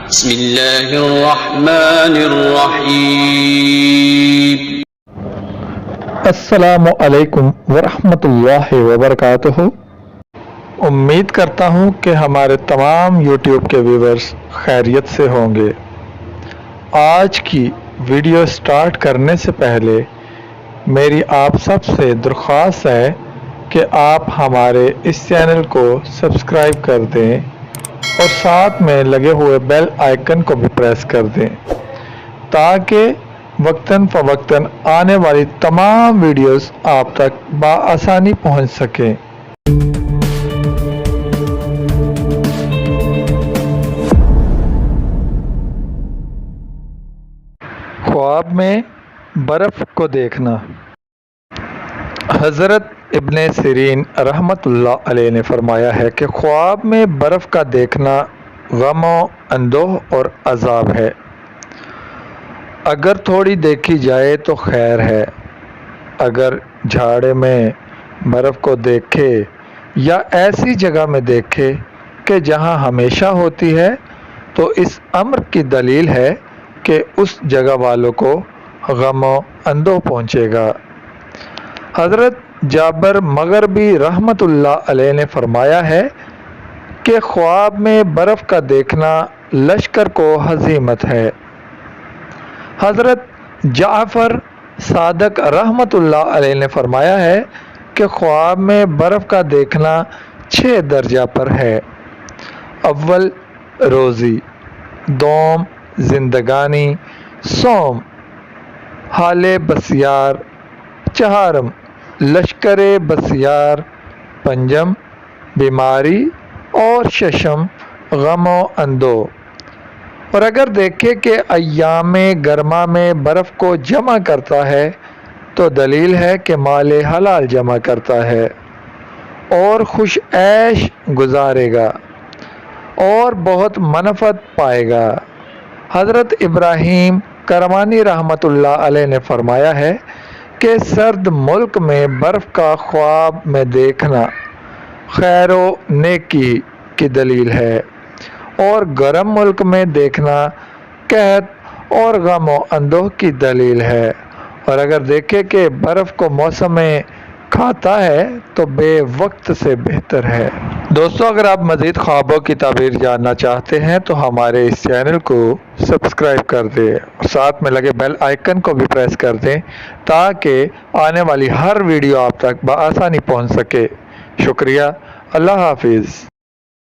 بسم اللہ الرحمن الرحیم۔ السلام علیکم ورحمۃ اللہ وبرکاتہ۔ امید کرتا ہوں کہ ہمارے تمام یوٹیوب کے ویورز خیریت سے ہوں گے۔ آج کی ویڈیو سٹارٹ کرنے سے پہلے میری آپ سب سے درخواست ہے کہ آپ ہمارے اس چینل کو سبسکرائب کر دیں اور ساتھ میں لگے ہوئے بیل آئیکن کو بھی پریس کر دیں تاکہ وقتاً فوقتاً آنے والی تمام ویڈیوز آپ تک بآسانی پہنچ سکیں۔ خواب میں برف کو دیکھنا۔ حضرت ابن سیرین رحمۃ اللہ علیہ نے فرمایا ہے کہ خواب میں برف کا دیکھنا غم و اندوہ اور عذاب ہے۔ اگر تھوڑی دیکھی جائے تو خیر ہے، اگر جھاڑے میں برف کو دیکھے یا ایسی جگہ میں دیکھے کہ جہاں ہمیشہ ہوتی ہے تو اس امر کی دلیل ہے کہ اس جگہ والوں کو غم و اندوہ پہنچے گا۔ حضرت جابر مغربی رحمۃ اللہ علیہ نے فرمایا ہے کہ خواب میں برف کا دیکھنا لشکر کو ہزیمت ہے۔ حضرت جعفر صادق رحمۃ اللہ علیہ نے فرمایا ہے کہ خواب میں برف کا دیکھنا 6 درجہ پر ہے۔ اول روزی، دوم زندگانی، سوم حال بسیار، چہارم لشکر بسیار، پنجم بیماری اور ششم غم و اندوہ۔ اور اگر دیکھے کہ ایام گرما میں برف کو جمع کرتا ہے تو دلیل ہے کہ مال حلال جمع کرتا ہے اور خوش عیش گزارے گا اور بہت منفعت پائے گا۔ حضرت ابراہیم کرمانی رحمۃ اللہ علیہ نے فرمایا ہے کہ سرد ملک میں برف کا خواب میں دیکھنا خیر و نیکی کی دلیل ہے اور گرم ملک میں دیکھنا قحط اور غم و اندوہ کی دلیل ہے، اور اگر دیکھے کہ برف کو موسم کھاتا ہے تو بے وقت سے بہتر ہے۔ دوستو، اگر آپ مزید خوابوں کی تعبیر جاننا چاہتے ہیں تو ہمارے اس چینل کو سبسکرائب کر دیں اور ساتھ میں لگے بیل آئیکن کو بھی پریس کر دیں تاکہ آنے والی ہر ویڈیو آپ تک بآسانی پہنچ سکے۔ شکریہ، اللہ حافظ۔